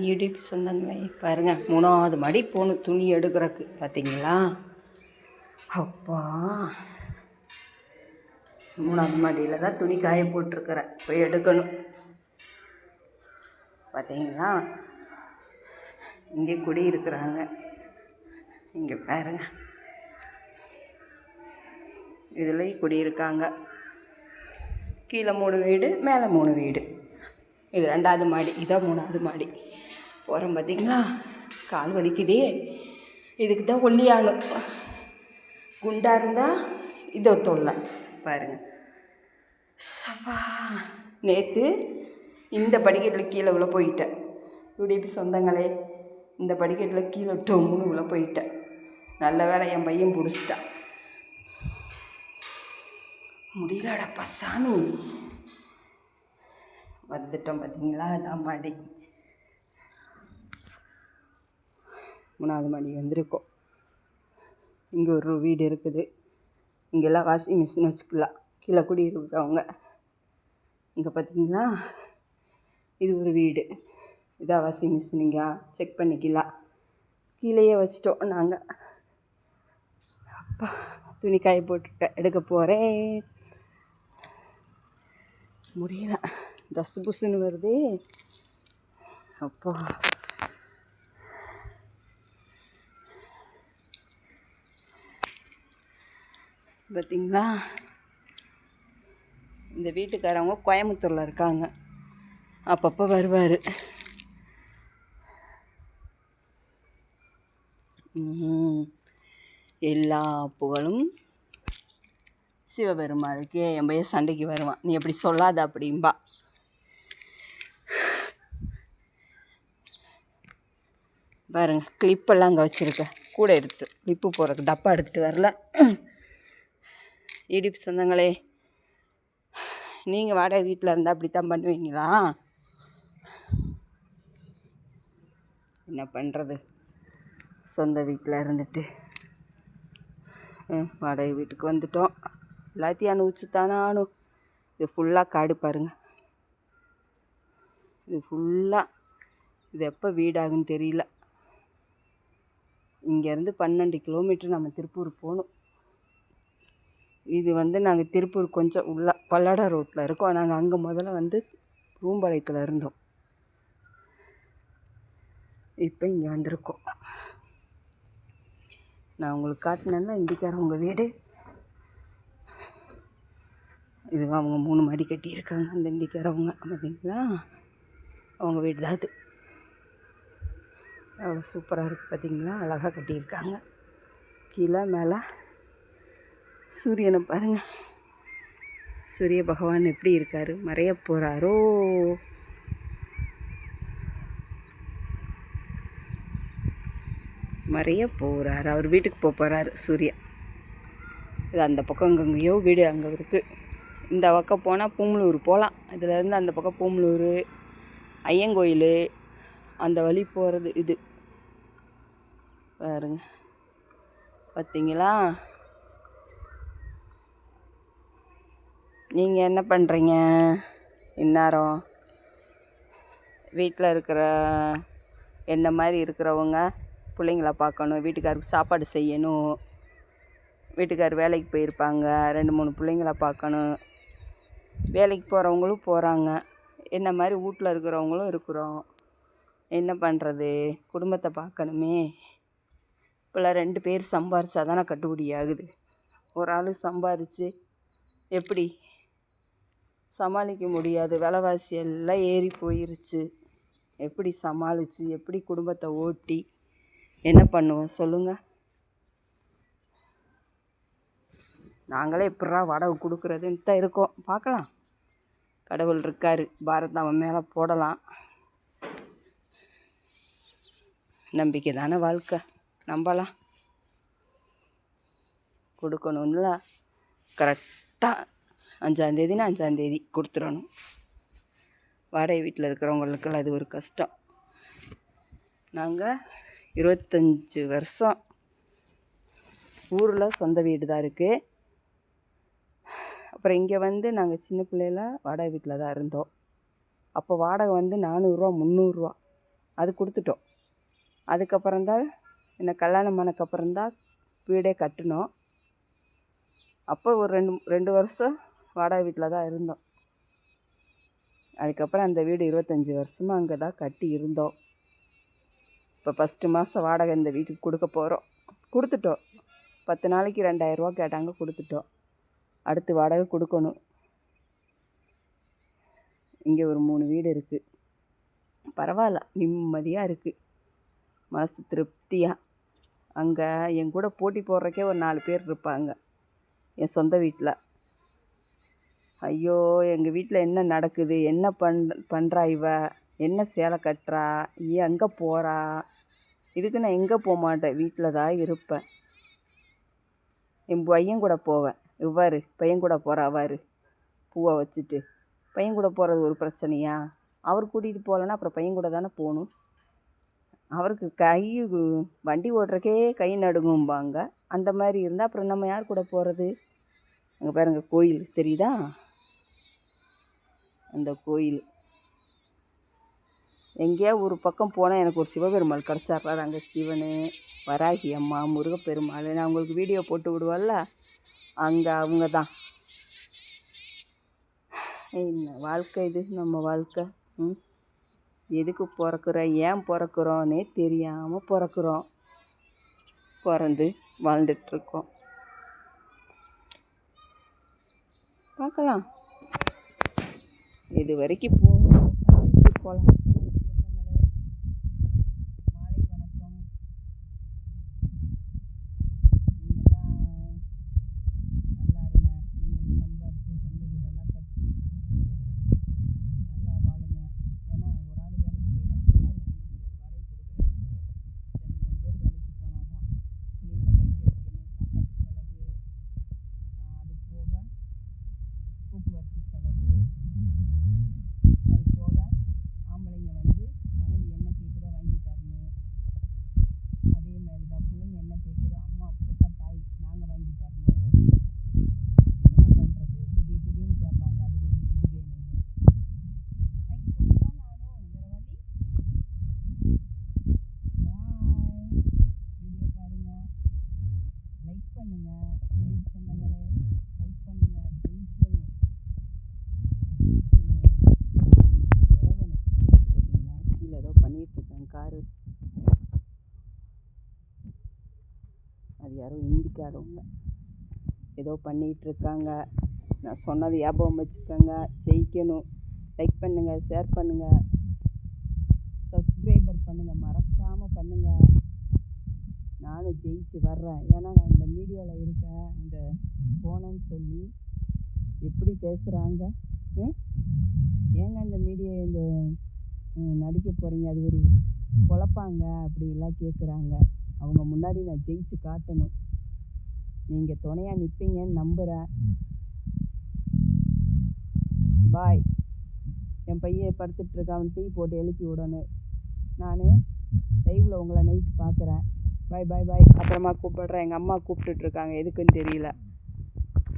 YouTube சொந்தங்களே பாருங்கள், 3வது மாடி போகணும் துணி எடுக்கிறதுக்கு. பார்த்தீங்களா? அப்பா, 3வது மாடியில் தான் துணி காய போட்டிருக்கிறேன், போய் எடுக்கணும். பார்த்தீங்களா? இங்கே குடி இருக்கிறாங்க. இங்கே பாருங்க, இதில் குடியிருக்காங்க. கீழே 3 வீடு, மேலே 3 வீடு. இது 2வது மாடி, இதான் 3வது மாடி. போகிறோம். பார்த்தீங்களா? கால் வலிக்குதே. இதுக்கு தான் ஒல்லியாகணும். குண்டாக இருந்தால் இதை தொல்லை பாருங்கள். சப்பா, நேற்று இந்த படிக்கட்டில் கீழே உள்ள போயிட்டேன். யூடியூப் சொந்தங்களே, இந்த படிக்கட்டில் கீழே டொம்முன்னு உள்ள போயிட்டேன். நல்ல வேலை என் பையன் பிடிச்சிட்டான். முடியலடா பசானு வந்துட்டோம். பார்த்தீங்களா? அதான் மாடி, 3வது மாடி வந்திருக்கோம். இங்கே ஒரு வீடு இருக்குது. இங்கெல்லாம் வாஷிங் மிஷின் வச்சுக்கலாம். கீழே குடி இருக்கிறவங்க. இங்கே பார்த்தீங்களா? இது ஒரு வீடு. இதான் வாஷிங் மிஷின். இங்கே செக் பண்ணிக்கலாம். கீழேயே வச்சிட்டோம் நாங்கள். அப்பா, துணி காய போட்டுட்டேன், எடுக்க போகிறேன். முடியல, தசு புசுன்னு வருது. அப்பா, பார்த்தீங்களா? இந்த வீட்டுக்காரவங்க கோயம்புத்தூரில் இருக்காங்க. அப்பப்போ வருவார். எல்லா புகழும் சிவபெருமானுக்கு. என் பையன் சண்டைக்கு வருவான், நீ எப்படி சொல்லாத அப்படின்பா. பாருங்க, கிளிப்பெல்லாம் அங்கே வச்சுருக்கேன். கூட எடுத்துட்டு கிளிப்பு போகிறதுக்கு டப்பா எடுத்துகிட்டு வரல. யூடியூப் சொந்தங்களே, நீங்கள் வாடகை வீட்டில் இருந்தால் அப்படித்தான் பண்ணுவீங்களா? என்ன பண்ணுறது, சொந்த வீட்டில் இருந்துட்டு வாடகை வீட்டுக்கு வந்துட்டோம். எல்லாத்தையும் அனுபவிச்சுத்தானே ஆனும். இது ஃபுல்லாக காடு பாருங்கள். இது ஃபுல்லாக, இது எப்போ வீடாகுன்னு தெரியல. இங்கேருந்து 12 கிலோமீட்டர் நம்ம திருப்பூர் போகணும். இது நாங்கள் திருப்பூர் கொஞ்சம் உள்ள பல்லடா ரோட்டில் இருக்கோம். நாங்கள் அங்கே முதல்ல ரூம்பாளையத்தில் இருந்தோம். இப்போ இங்கே வந்திருக்கோம். நான் உங்களுக்கு காட்டினேன்னா இந்திக்காரவங்க வீடு. இது அவங்க 3 மாடி கட்டியிருக்காங்க. அந்த இந்திக்காரவங்க பார்த்தீங்களா? அவங்க வீடு தான் அது. அவ்வளோ சூப்பராக இருக்குது. பார்த்தீங்களா? அழகாக கட்டியிருக்காங்க. கீழே மேலே சூரியனை பாருங்கள். சூரிய பகவான் எப்படி இருக்கார், மறைய போகிறாரோ. மறைய போகிறார், அவர் வீட்டுக்கு போகிறாரு சூர்யா. இது அந்த பக்கம் அங்கங்கேயோ வீடு அங்கே இருக்குது. இந்த பக்கம் போனால் பூம்பலூர் போகலாம். இதிலேருந்து அந்த பக்கம் பூம்பலூர், ஐயங்கோயில், அந்த வழி போகிறது இது பாருங்க. பார்த்தீங்களா? நீங்கள் என்ன பண்ணுறீங்க இந்நேரம்? வீட்டில் இருக்கிற என்ன மாதிரி இருக்கிறவங்க பிள்ளைங்கள பார்க்கணும், வீட்டுக்காருக்கு சாப்பாடு செய்யணும். வீட்டுக்கார் வேலைக்கு போயிருப்பாங்க, 2-3 பிள்ளைங்கள பார்க்கணும். வேலைக்கு போகிறவங்களும் போகிறாங்க, என்ன மாதிரி வீட்டில் இருக்கிறவங்களும் இருக்கிறோம். என்ன பண்ணுறது, குடும்பத்தை பார்க்கணுமே. இப்போல்லாம் 2 பேர் சம்பாரிச்சா தானே கட்டுப்படி ஆகுது. ஒரு ஆள் சம்பாரித்து எப்படி சமாளிக்க முடியாது. விலைவாசி எல்லாம் ஏறி போயிருச்சு. எப்படி சமாளித்து எப்படி குடும்பத்தை ஓட்டி என்ன பண்ணுவோம் சொல்லுங்கள்? நாங்களே எப்படா வாடகை கொடுக்குறதுன்னு தான் இருக்கோம். பார்க்கலாம், கடவுள் இருக்கார். பாரத் அவன் மேலே போடலாம். நம்பிக்கை தானே வாழ்க்கை, நம்பலாம். கொடுக்கணும்ல, கரெக்டாக 5ஆந்தேதினா 5ஆந்தேதி கொடுத்துடணும். வாடகை வீட்டில் இருக்கிறவங்களுக்கெல்லாம் அது ஒரு கஷ்டம். நாங்கள் 25 வருஷம் ஊரில் சொந்த வீடு தான் இருக்குது. அப்புறம் இங்கே நாங்கள் சின்ன பிள்ளையில வாடகை வீட்டில் தான் இருந்தோம். அப்போ வாடகை 400 ரூபா 300 ரூபா. அது கொடுத்துட்டோம். அதுக்கப்புறம்தான் என்ன கல்யாணம் ஆனதுக்கப்புறம்தான் வீடே கட்டினோம். அப்போ ஒரு 2 வருஷம் வாடகை வீட்டில் தான் இருந்தோம். அதுக்கப்புறம் அந்த வீடு 25 வருஷமாக அங்கே தான் கட்டி இருந்தோம். இப்போ ஃபஸ்ட்டு மாதம் வாடகை இந்த வீட்டுக்கு கொடுக்க போகிறோம். கொடுத்துட்டோம். 10 நாளைக்கு 2000 ரூபா கேட்டாங்க, கொடுத்துட்டோம். அடுத்து வாடகை கொடுக்கணும். இங்கே ஒரு 3 வீடு இருக்குது. பரவாயில்ல, நிம்மதியாக இருக்குது, மனசு திருப்தியாக. அங்கே என் கூட போட்டி போடுறக்கே ஒரு 4 பேர் இருப்பாங்க என் சொந்த வீட்டில். ஐயோ, எங்கள் வீட்டில் என்ன நடக்குது, என்ன பண்ணுறா இவ, என்ன சேலை கட்டுறா, எங்கே போகிறா, இதுக்கு நான் எங்கே போக மாட்டேன், வீட்டில் தான் இருப்பேன். என் பையன் கூட போவேன். இவ்வாறு பையன் கூட போகிறா, அவ்வாறு பூவை வச்சுட்டு பையன் கூட போகிறது ஒரு பிரச்சனையா? அவர் கூட்டிகிட்டு போகலன்னா அப்புறம் பையன் கூட தானே போகணும். அவருக்கு வண்டி ஓட்டுறக்கே கை நடுங்கும்பாங்க. அந்த மாதிரி இருந்தால் அப்புறம் நம்ம யார் கூட போகிறது? அங்கே பாருங்க, கோயில் தெரியுதா? அந்த கோயில் எங்கேயா ஒரு பக்கம் போனால் எனக்கு ஒரு சிவபெருமாள் கிடச்சாடுறாரு. அங்கே சிவன், வராகி அம்மா, முருகப்பெருமாள், நான் உங்களுக்கு வீடியோ போட்டு விடுவல்ல, அங்கே அவங்க தான். என்ன வாழ்க்கை இது, நம்ம வாழ்க்கை. எதுக்கு பிறக்கிறோம், ஏன் பிறக்கிறோன்னே தெரியாமல் பிறக்கிறோம். பிறந்து வாழ்ந்துட்டுருக்கோம். பார்க்கலாம், இது வரைக்கும் போகலாம். மாலை வணக்கம். நீங்கள்லாம் நல்லா இருங்க. நீங்களும் சம்பாதிச்சு சொந்த வீடெல்லாம் கட்டி நல்லா வாழுங்க. ஏன்னா ஒரு ஆள் வேலைக்கு போயிலாம் சமாளிக்க முடியாது. வாடகை கொடுக்குறேன் 2-3 பேர் வேலைக்கு போனால் தான் பிள்ளைங்களை படிக்க வைக்கணும், சாப்பாட்டு செலவு, அது போக போக்குவரத்து செலவு, அது போக ஆம்பளைங்க மனைவி என்ன கேட்குதோ வாங்கி தரணும். அதே மாதிரி தான் பிள்ளைங்க என்ன கேட்குதோ அம்மா பெற்ற தாய் நாங்கள் வாங்கி தரணும். என்ன பண்ணுறது, திடீர்னு கேட்பாங்க, அது வேணும் இது வேணும்னு வாங்கி கொடுத்து தான் ஆகணும், வேறு வழி. பாய். வீடியோ பாருங்கள், லைக் பண்ணுங்கள். யூடியூப் சொந்தங்களே லைக் பண்ணுங்கள். ஜெயிக்கணும் உதவணும். பார்த்தீங்களா, கீழே ஏதோ பண்ணிகிட்ருக்கேன் காரு. அது யாரோ இந்திக்காரவங்க ஏதோ பண்ணிகிட்ருக்காங்க. நான் சொன்னது ஞாபகம் வச்சுக்கோங்க. ஜெயிக்கணும். லைக் பண்ணுங்கள், ஷேர் பண்ணுங்கள், சப்ஸ்கிரைபர் பண்ணுங்கள், மறக்காமல் பண்ணுங்கள். நானும் ஜெயிச்சு வர்றேன். ஏன்னா நான் இந்த மீடியாவில் இருக்கேன். இந்த போனேன்னு சொல்லி எப்படி பேசுகிறாங்க. ஏங்க இந்த மீடியா இந்த நடிக்க போகிறீங்க, அது ஒரு பொழப்பாங்க அப்படிலாம் கேட்குறாங்க. அவங்க முன்னாடி நான் ஜெயிச்சு காட்டணும். நீங்கள் துணையாக நிற்பீங்கன்னு நம்புகிறேன். பாய். என் பையன் படுத்துட்ருக்கான், டீ போட்டு எழுப்பி விடணும். நான் லைவில் உங்களை நைட்டு பார்க்குறேன். பாய் பாய் பாய். அப்புறமா கூப்பிடுறேன். எங்கள் அம்மா கூப்பிட்டுட்ருக்காங்க, எதுக்குன்னு தெரியல.